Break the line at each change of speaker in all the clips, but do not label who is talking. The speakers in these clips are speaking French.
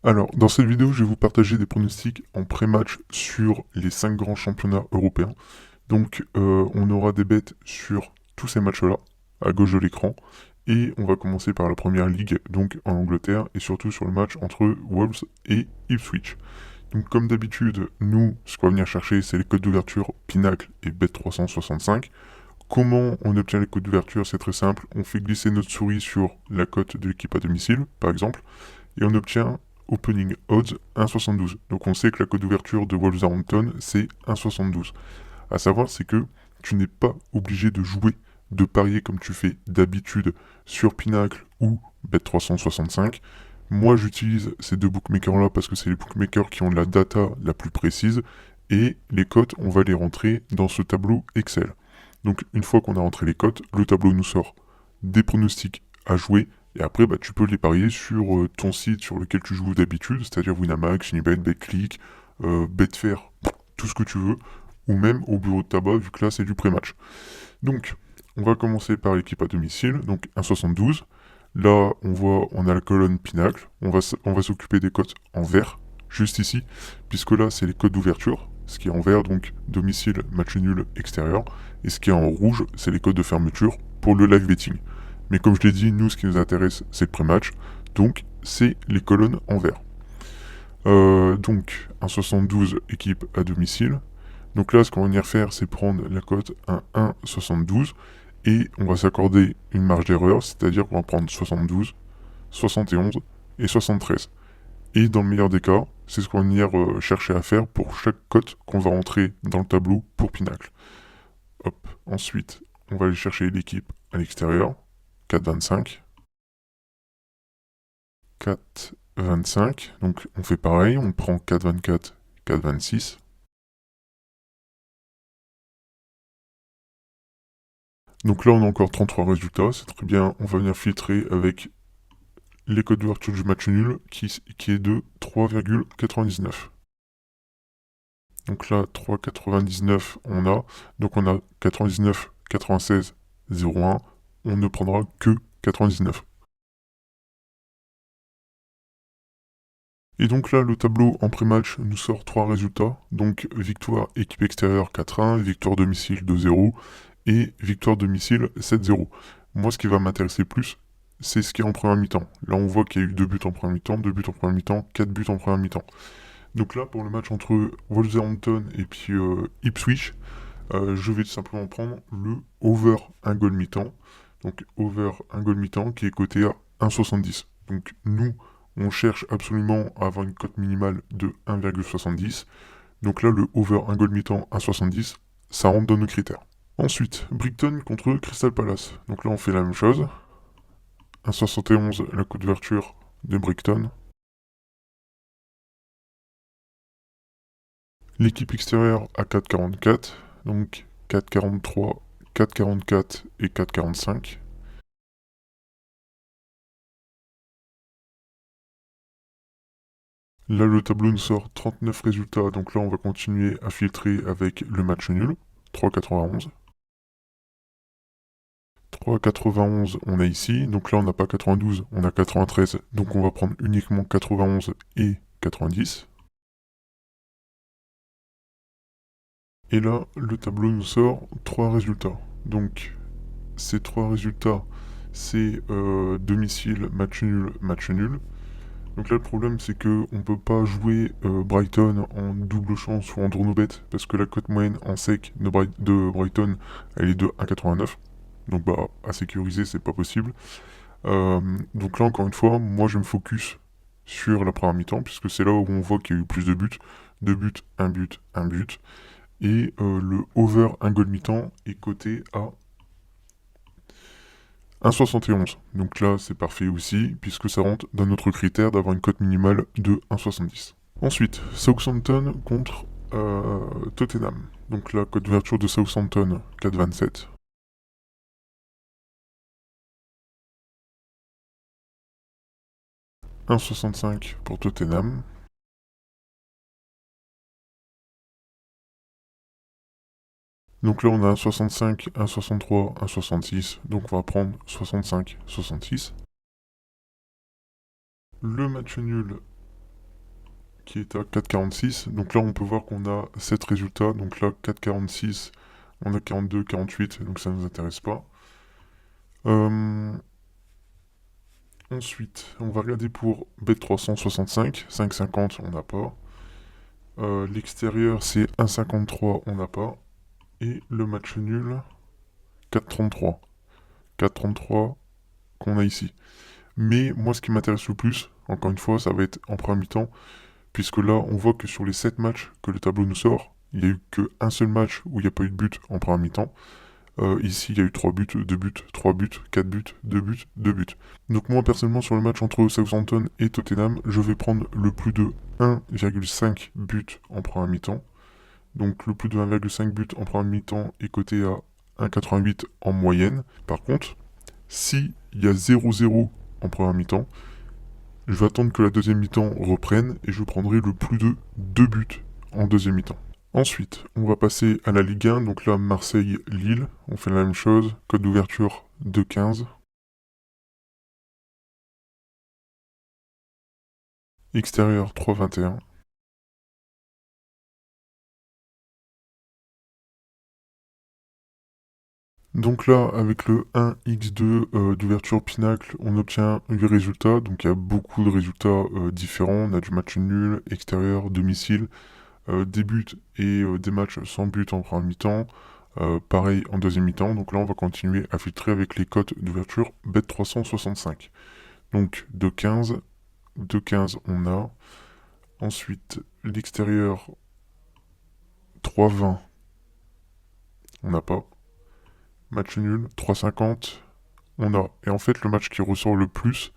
Alors, dans cette vidéo, je vais vous partager des pronostics en pré-match sur les 5 grands championnats européens. Donc, on aura des bets sur tous ces matchs-là, à gauche de l'écran. Et on va commencer par la première ligue, donc en Angleterre, et surtout sur le match entre Wolves et Ipswich. Donc, comme d'habitude, nous, ce qu'on va venir chercher, c'est les codes d'ouverture Pinacle et Bet365. Comment on obtient les codes d'ouverture? C'est très simple. On fait glisser notre souris sur la cote de l'équipe à domicile, par exemple, et on obtient opening odds 1,72. Donc on sait que la cote d'ouverture de Wolverhampton, c'est 1,72. À savoir, c'est que tu n'es pas obligé de jouer, de parier comme tu fais d'habitude sur Pinacle ou Bet365. Moi, j'utilise ces deux bookmakers-là parce que c'est les bookmakers qui ont la data la plus précise, et les cotes, on va les rentrer dans ce tableau Excel. Donc une fois qu'on a rentré les cotes, le tableau nous sort des pronostics à jouer, et après bah, tu peux les parier sur ton site sur lequel tu joues d'habitude, c'est-à-dire Winamax, Unibet, Betclic, Betfair, tout ce que tu veux, ou même au bureau de tabac vu que là c'est du pré-match. Donc on va commencer par l'équipe à domicile, donc 1,72. Là on voit, on a la colonne Pinacle, on va s'occuper des cotes en vert, juste ici, puisque là c'est les cotes d'ouverture. Ce qui est en vert, donc domicile, match nul, extérieur. Et ce qui est en rouge, c'est les codes de fermeture pour le live betting. Mais comme je l'ai dit, nous, ce qui nous intéresse, c'est le pré-match. Donc, c'est les colonnes en vert. Donc, un 72 équipe à domicile. Donc là, ce qu'on va venir faire, c'est prendre la cote à 1,72 et on va s'accorder une marge d'erreur, c'est-à-dire qu'on va prendre 72, 71 et 73. Et dans le meilleur des cas, c'est ce qu'on va venir chercher à faire pour chaque cote qu'on va rentrer dans le tableau pour Pinacle. Hop. Ensuite, on va aller chercher l'équipe à l'extérieur. 4,25. 4,25. Donc on fait pareil, on prend 4,24, 4,26. Donc là, on a encore 33 résultats, c'est très bien. On va venir filtrer avec les codes d'ouverture du match nul qui est de 3,99. Donc là, 3,99 on a. Donc on a 99, 96, 0,1. On ne prendra que 99. Et donc là, le tableau en pré-match nous sort 3 résultats. Donc victoire équipe extérieure 4-1, victoire domicile 2-0 et victoire domicile 7-0. Moi, ce qui va m'intéresser plus, c'est ce qui est en première mi-temps. Là, on voit qu'il y a eu 2 buts en première mi-temps, 2 buts en première mi-temps, 4 buts en première mi-temps. Donc là, pour le match entre Wolverhampton et puis Ipswich, je vais tout simplement prendre le over 1 goal mi-temps. Donc over 1 goal mi-temps qui est coté à 1,70. Donc nous, on cherche absolument à avoir une cote minimale de 1,70. Donc là, le over 1 goal mi-temps 1,70, ça rentre dans nos critères. Ensuite, Brighton contre Crystal Palace. Donc là, on fait la même chose. 1,71 la cote d'ouverture de Brighton. L'équipe extérieure à 4,44. Donc 4,43, 4,44 et 4,45. Là, le tableau nous sort 39 résultats, donc là, on va continuer à filtrer avec le match nul, 3,91. 3,91, on a ici, donc là, on n'a pas 92, on a 93, donc on va prendre uniquement 91 et 90. Et là, le tableau nous sort 3 résultats. Donc, ces 3 résultats, c'est domicile, match nul, match nul. Donc là, le problème, c'est que on peut pas jouer Brighton en double chance ou en no bet parce que la cote moyenne en sec de Brighton, elle est de 1,89. Donc bah, à sécuriser, c'est pas possible. Donc là, encore une fois, moi, je me focus sur la première mi-temps puisque c'est là où on voit qu'il y a eu plus de buts. 2 buts, un but, un but. Et le over un goal mi-temps est coté à 1,71. Donc là, c'est parfait aussi, puisque ça rentre dans notre critère d'avoir une cote minimale de 1,70. Ensuite, Southampton contre Tottenham. Donc la cote d'ouverture de Southampton, 4,27. 1,65 pour Tottenham. Donc là, on a 1,65, 1,63, 1,66. Donc on va prendre 65, 66. Le match nul qui est à 4,46. Donc là, on peut voir qu'on a 7 résultats. Donc là, 4,46, on a 42, 48, donc ça ne nous intéresse pas. Ensuite, on va regarder pour Bet365, 5,50, on n'a pas. L'extérieur, c'est 1,53, on n'a pas. Et le match nul, 4,33. 4,33 qu'on a ici. Mais moi, ce qui m'intéresse le plus, encore une fois, ça va être en première mi-temps, puisque là, on voit que sur les 7 matchs que le tableau nous sort, il n'y a eu qu'un seul match où il n'y a pas eu de but en première mi-temps. Ici, il y a eu 3 buts, 2 buts, 3 buts, 4 buts, 2 buts, 2 buts. Donc moi, personnellement, sur le match entre Southampton et Tottenham, je vais prendre le plus de 1,5 buts en première mi-temps. Donc le plus de 1,5 buts en première mi-temps est coté à 1,88 en moyenne. Par contre, si il y a 0-0 en première mi-temps, je vais attendre que la deuxième mi-temps reprenne et je prendrai le plus de 2 buts en deuxième mi-temps. Ensuite, on va passer à la Ligue 1, donc là Marseille-Lille, on fait la même chose, code d'ouverture 2,15. Extérieur 3,21. Donc là, avec le 1x2 d'ouverture Pinacle, on obtient 8 résultats. Donc il y a beaucoup de résultats différents. On a du match nul, extérieur, domicile, des buts et des matchs sans but en première mi-temps. Pareil en deuxième mi-temps. Donc là, on va continuer à filtrer avec les cotes d'ouverture Bet365. Donc 2,15, 2,15 on a. Ensuite, l'extérieur 3,20, on n'a pas. Match nul 3,50, on a. Et en fait, le match qui ressort le plus,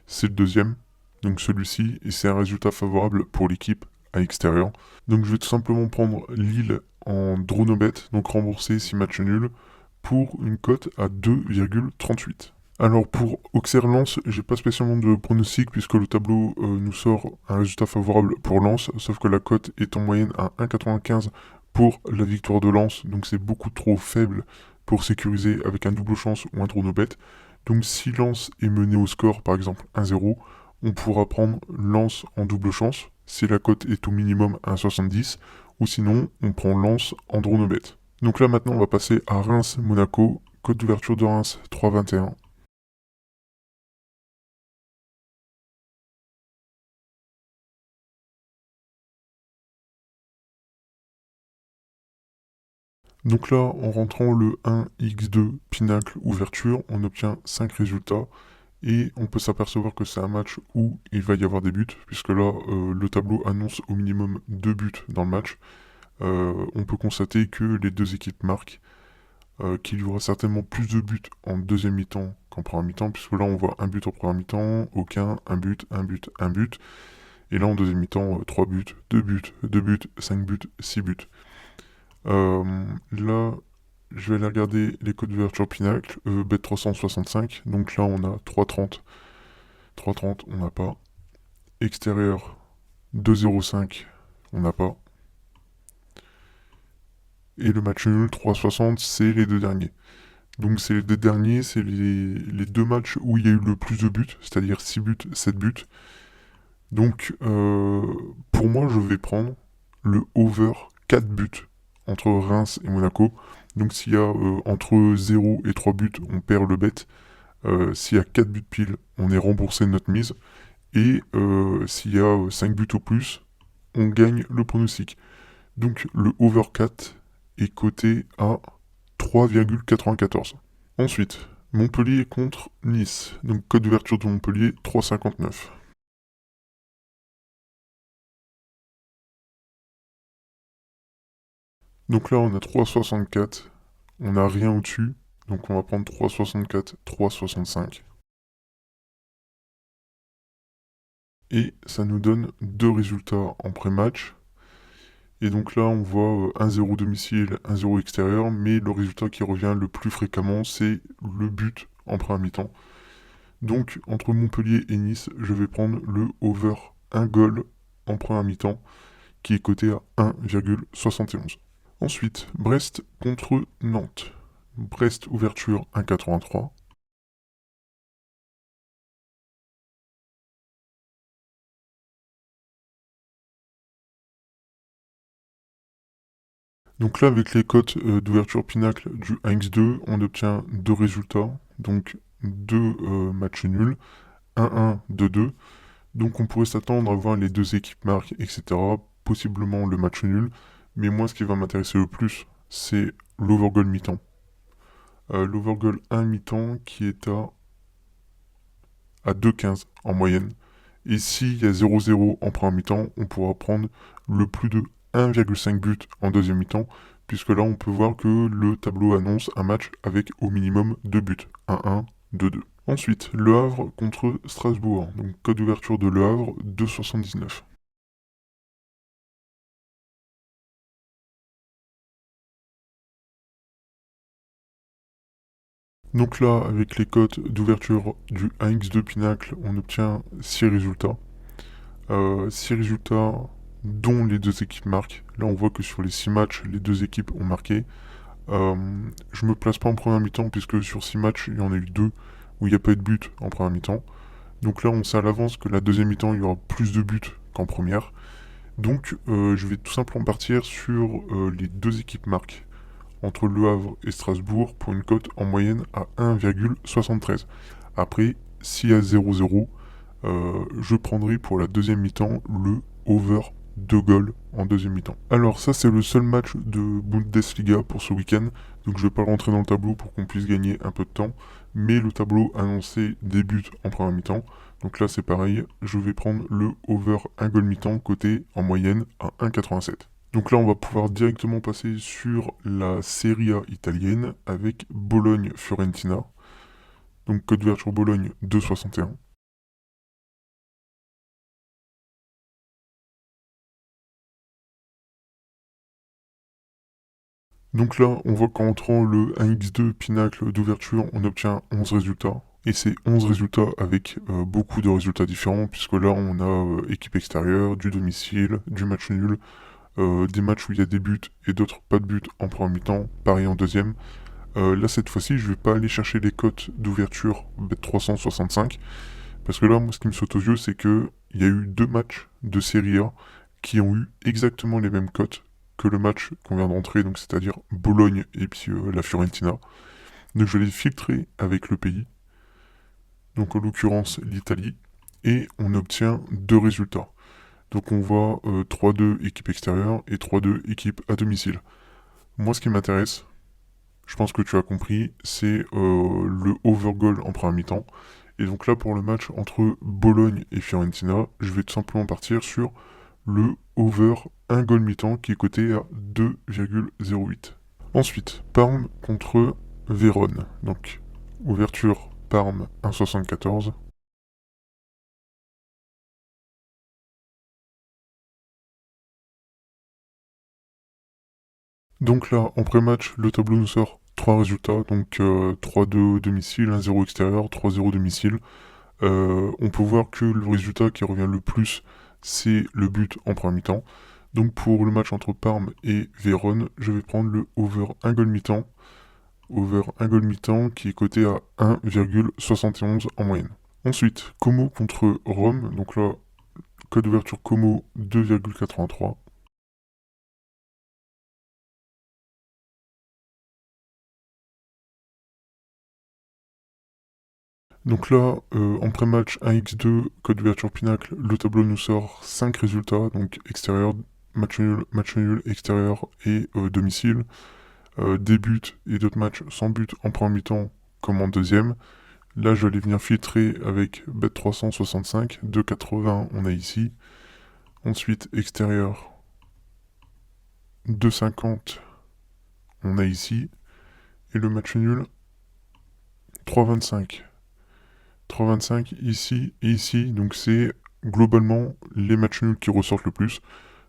c'est le deuxième. Donc celui-ci, et c'est un résultat favorable pour l'équipe à l'extérieur. Donc je vais tout simplement prendre Lille en draw no bet, donc rembourser 6 matchs nuls, pour une cote à 2,38. Alors pour Auxerre-Lens, j'ai pas spécialement de pronostic puisque le tableau nous sort un résultat favorable pour Lens, sauf que la cote est en moyenne à 1,95 pour la victoire de Lens, donc c'est beaucoup trop faible pour sécuriser avec un double chance ou un draw no bet. Donc si Lens est mené au score, par exemple 1-0, on pourra prendre Lens en double chance si la cote est au minimum à 1,70, ou sinon on prend Lens en draw no bet. Donc là maintenant on va passer à Reims-Monaco, cote d'ouverture de Reims 3,21. Donc là, en rentrant le 1x2 Pinacle ouverture, on obtient 5 résultats. Et on peut s'apercevoir que c'est un match où il va y avoir des buts, puisque là, le tableau annonce au minimum 2 buts dans le match. On peut constater que les deux équipes marquent, qu'il y aura certainement plus de buts en deuxième mi-temps qu'en première mi-temps, puisque là, on voit un but en première mi-temps, aucun, un but, un but, un but. Et là, en deuxième mi-temps, 3 buts, 2 buts, 2 buts, 5 buts, 6 buts. Là, je vais aller regarder les codes d'ouverture Pinacle, Bet365. Donc là, on a 3,30. 3,30, on n'a pas. Extérieur, 2,05, on n'a pas. Et le match nul, 3,60, c'est les deux derniers. Donc c'est les deux derniers, c'est les deux matchs où il y a eu le plus de buts, c'est-à-dire 6 buts, 7 buts. Donc pour moi, je vais prendre le over 4 buts entre Reims et Monaco. Donc s'il y a entre 0 et 3 buts, on perd le bet. S'il y a 4 buts pile, on est remboursé de notre mise. Et s'il y a 5 buts au plus, on gagne le pronostic. Donc le over 4 est coté à 3,94. Ensuite, Montpellier contre Nice. Donc code d'ouverture de Montpellier 3,59. Donc là, on a 3,64. On n'a rien au-dessus. Donc on va prendre 3,64, 3,65. Et ça nous donne deux résultats en pré-match. Et donc là, on voit 1-0 domicile, 1-0 extérieur, mais le résultat qui revient le plus fréquemment, c'est le but en première mi-temps. Donc, entre Montpellier et Nice, je vais prendre le over 1 goal en première mi-temps, qui est coté à 1,71. Ensuite, Brest contre Nantes. Brest ouverture 1,83. Donc là, avec les cotes d'ouverture pinacle du 1x2, on obtient deux résultats, donc deux matchs nuls, 1-1, 2-2. Donc on pourrait s'attendre à voir les deux équipes marquent, etc. Possiblement le match nul. Mais moi, ce qui va m'intéresser le plus, c'est l'overgoal mi-temps. L'overgoal 1 mi-temps qui est à 2,15 en moyenne. Et s'il y a 0-0 en première mi-temps, on pourra prendre le plus de 1,5 but en deuxième mi-temps, puisque là on peut voir que le tableau annonce un match avec au minimum 2 buts, 1-1, 2-2. Ensuite, Le Havre contre Strasbourg, donc code d'ouverture de Le Havre, 2,79. Donc là, avec les cotes d'ouverture du 1x2 Pinacle, on obtient 6 résultats. 6 résultats dont les deux équipes marquent. Là, on voit que sur les 6 matchs, les deux équipes ont marqué. Euh, je me place pas en première mi-temps puisque sur 6 matchs, il y en a eu 2 où il n'y a pas eu de but en première mi-temps. Donc là, on sait à l'avance que la deuxième mi-temps, il y aura plus de buts qu'en première. Donc, je vais tout simplement partir sur les deux équipes marquent entre Le Havre et Strasbourg pour une cote en moyenne à 1,73. Après, s'il y a 0-0, je prendrai pour la deuxième mi-temps le over 2 goals en deuxième mi-temps. Alors ça c'est le seul match de Bundesliga pour ce week-end, donc je vais pas rentrer dans le tableau pour qu'on puisse gagner un peu de temps, mais le tableau annonçait des buts en première mi-temps, donc là c'est pareil, je vais prendre le over 1 goal mi-temps coté en moyenne à 1,87. Donc là on va pouvoir directement passer sur la Serie A italienne avec Bologne-Fiorentina, donc code d'ouverture Bologne 2,61. Donc là, on voit qu'en entrant le 1x2 pinacle d'ouverture, on obtient 11 résultats. Et c'est 11 résultats avec beaucoup de résultats différents, puisque là, on a équipe extérieure, du domicile, du match nul, des matchs où il y a des buts et d'autres pas de buts en premier mi-temps, pareil en deuxième. Là, cette fois-ci, je vais pas aller chercher les cotes d'ouverture Bet365, parce que là, moi, ce qui me saute aux yeux, c'est que il y a eu deux matchs de Serie A qui ont eu exactement les mêmes cotes que le match qu'on vient d'entrer, donc c'est-à-dire Bologne et puis la Fiorentina. Donc je vais les filtrer avec le pays, donc en l'occurrence l'Italie, et on obtient deux résultats. Donc on voit 3-2 équipe extérieure et 3-2 équipe à domicile. Moi ce qui m'intéresse, je pense que tu as compris, c'est le over goal en première mi-temps. Et donc là pour le match entre Bologne et Fiorentina, je vais tout simplement partir sur le over 1 goal mi-temps qui est coté à 2,08. Ensuite, Parme contre Vérone. Donc, ouverture Parme 1,74. Donc là, en pré-match, le tableau nous sort trois résultats. Donc 3-2 domicile, 1-0 extérieur, 3-0 domicile. On peut voir que le résultat qui revient le plus, c'est le but en première mi-temps. Donc pour le match entre Parme et Vérone, je vais prendre le over 1 goal mi-temps. Over 1 goal mi-temps qui est coté à 1,71 en moyenne. Ensuite, Como contre Rome. Donc là, code d'ouverture Como 2,83. Donc là, en pré-match 1x2, code d'ouverture Pinacle, le tableau nous sort 5 résultats, donc extérieur, match nul, extérieur et domicile. Des buts et d'autres matchs sans but en premier mi-temps comme en deuxième. Là, je vais aller venir filtrer avec Bet365, 2,80 on a ici. Ensuite, extérieur, 2,50 on a ici. Et le match nul, 3,25. 3,25 ici et ici. Donc c'est globalement les matchs nuls qui ressortent le plus.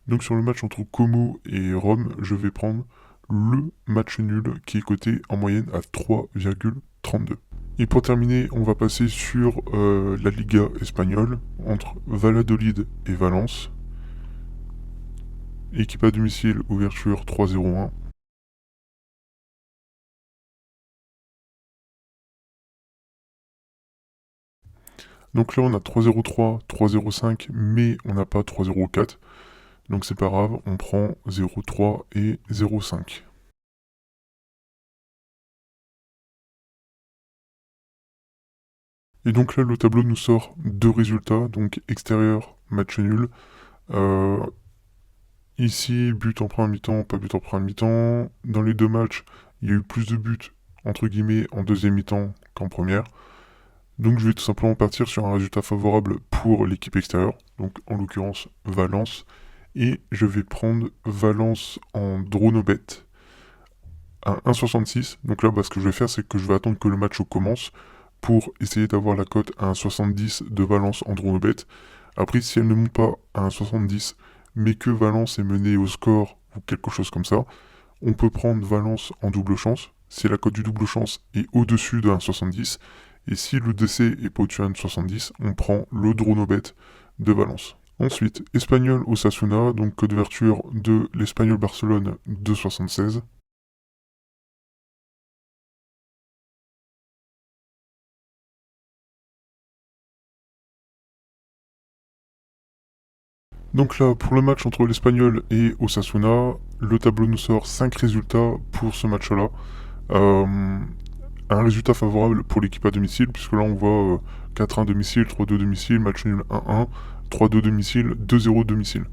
Donc sur le match entre Como et Rome, je vais prendre le match nul qui est coté en moyenne à 3,32. Et pour terminer, on va passer sur la Liga espagnole entre Valladolid et Valence. Équipe à domicile, ouverture 3,01. Donc là, on a 3,03, 3,05, mais on n'a pas 3,04. Donc c'est pas grave, on prend 0,3 et 0,5. Et donc là, le tableau nous sort deux résultats, donc extérieur, match nul. Euh, Ici, but en première mi-temps, pas but en première mi-temps. Dans les deux matchs, il y a eu plus de buts, entre guillemets, en deuxième mi-temps qu'en première. Donc je vais tout simplement partir sur un résultat favorable pour l'équipe extérieure, donc en l'occurrence Valence. Et je vais prendre Valence en draw no bet à 1,66. Donc là, ce que je vais faire, c'est que je vais attendre que le match commence pour essayer d'avoir la cote à 1,70 de Valence en draw no bet. Après, si elle ne monte pas à 1,70, mais que Valence est menée au score ou quelque chose comme ça, on peut prendre Valence en double chance. Si la cote du double chance est au-dessus de 1,70, et si le DC est pas au-dessus de 1,70, on prend le draw no bet de Valence. Ensuite, Espagnol Osasuna, donc code d'ouverture de l'Espagnol Barcelone 2,76. Donc là, pour le match entre l'Espagnol et Osasuna, le tableau nous sort 5 résultats pour ce match-là. Un résultat favorable pour l'équipe à domicile, puisque là on voit 4-1 domicile, 3-2 domicile, match nul 1-1, 3-2 domicile, 2-0 domicile.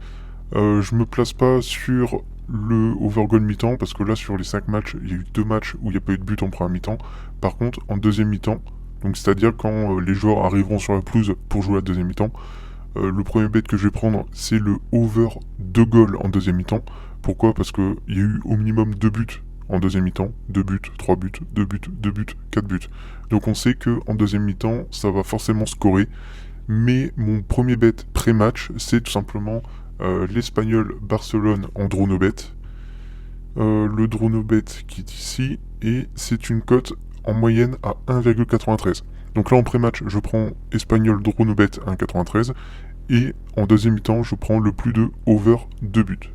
Je me place pas sur le overgoal mi-temps, parce que là sur les 5 matchs, il y a eu 2 matchs où il n'y a pas eu de but en première mi-temps. Par contre, en deuxième mi-temps, donc c'est-à-dire quand les joueurs arriveront sur la pelouse pour jouer la deuxième mi-temps, le premier bet que je vais prendre, c'est le over 2 goals en deuxième mi-temps. Pourquoi? Parce qu'il y a eu au minimum 2 buts en deuxième mi-temps. 2 buts, 3 buts, 2 buts, 2 buts, 4 buts. Donc on sait qu'en deuxième mi-temps, ça va forcément scorer. Mais mon premier bet pré-match, c'est tout simplement l'Espagnol Barcelone en draw no bet. Le draw no bet qui est ici, et c'est une cote en moyenne à 1,93. Donc là en pré-match, je prends Espagnol draw no bet à 1,93. Et en deuxième mi-temps, je prends le plus de over 2 buts.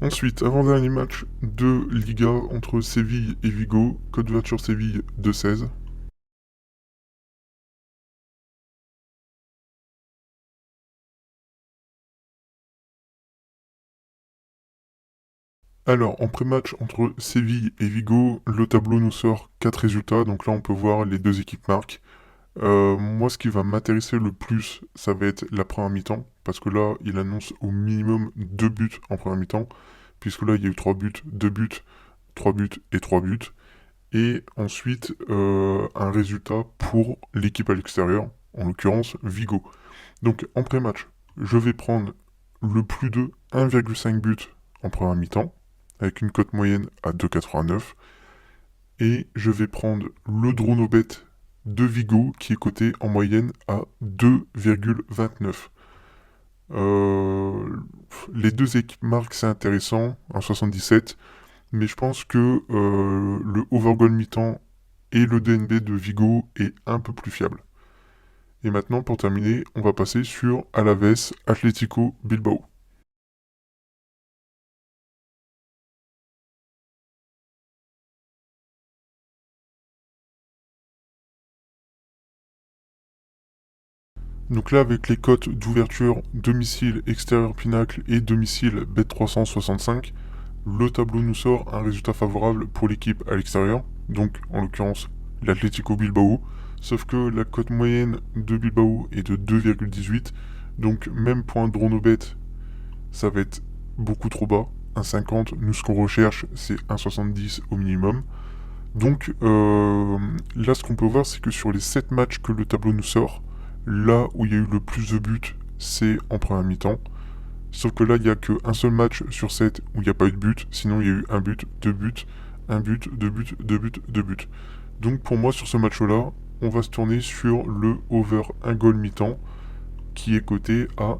Ensuite, avant-dernier match de Liga entre Séville et Vigo, code d'ouverture Séville 2,16. Alors, en pré-match entre Séville et Vigo, le tableau nous sort 4 résultats, donc là on peut voir les deux équipes marquent. Moi, ce qui va m'intéresser le plus, ça va être la première mi-temps, parce que là, il annonce au minimum 2 buts en première mi-temps, puisque là, il y a eu 3 buts, 2 buts, 3 buts et 3 buts. Et ensuite, un résultat pour l'équipe à l'extérieur, en l'occurrence Vigo. Donc, en pré-match, je vais prendre le plus de 1,5 but en première mi-temps, avec une cote moyenne à 2,89. Et je vais prendre le draw no bet de Vigo qui est coté en moyenne à 2,29. Les deux équipes marquent, c'est intéressant, en 77, mais je pense que le overgoal mi-temps et le DNB de Vigo est un peu plus fiable. Et maintenant, pour terminer, on va passer sur Alaves Atlético Bilbao. Donc là, avec les cotes d'ouverture domicile, extérieur Pinacle et domicile Bet365, le tableau nous sort un résultat favorable pour l'équipe à l'extérieur, donc en l'occurrence l'Atlético Bilbao, sauf que la cote moyenne de Bilbao est de 2,18, donc même pour un draw no bet, ça va être beaucoup trop bas. 1,50, nous ce qu'on recherche c'est 1,70 au minimum. Donc là ce qu'on peut voir c'est que sur les 7 matchs que le tableau nous sort, là où il y a eu le plus de buts c'est en première mi-temps. Sauf que là il n'y a qu'un seul match sur 7 où il n'y a pas eu de but, sinon il y a eu un but, deux buts, un but, deux buts, deux buts, deux buts. Donc pour moi sur ce match-là, on va se tourner sur le over 1 goal mi-temps qui est coté à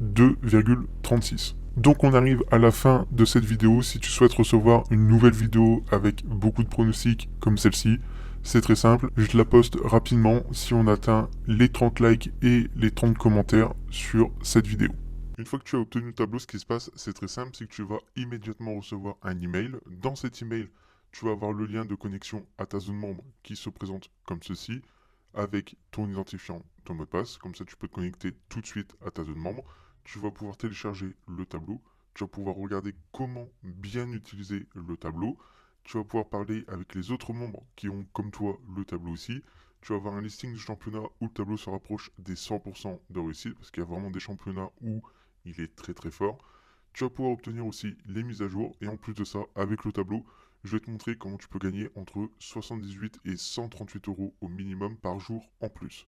2,36. Donc on arrive à la fin de cette vidéo. Si tu souhaites recevoir une nouvelle vidéo avec beaucoup de pronostics comme celle-ci, c'est très simple. Je la poste rapidement si on atteint les 30 likes et les 30 commentaires sur cette vidéo. Une fois que tu as obtenu le tableau, ce qui se passe, c'est très simple, c'est que tu vas immédiatement recevoir un email. Dans cet email, tu vas avoir le lien de connexion à ta zone membre qui se présente comme ceci, avec ton identifiant, ton mot de passe. Comme ça, tu peux te connecter tout de suite à ta zone membre. tu vas pouvoir télécharger le tableau, tu vas pouvoir regarder comment bien utiliser le tableau, tu vas pouvoir parler avec les autres membres qui ont comme toi le tableau aussi, tu vas avoir un listing de championnat où le tableau se rapproche des 100% de réussite, parce qu'il y a vraiment des championnats où il est très très fort. Tu vas pouvoir obtenir aussi les mises à jour, et en plus de ça, avec le tableau, je vais te montrer comment tu peux gagner entre 78 et 138 euros au minimum par jour en plus.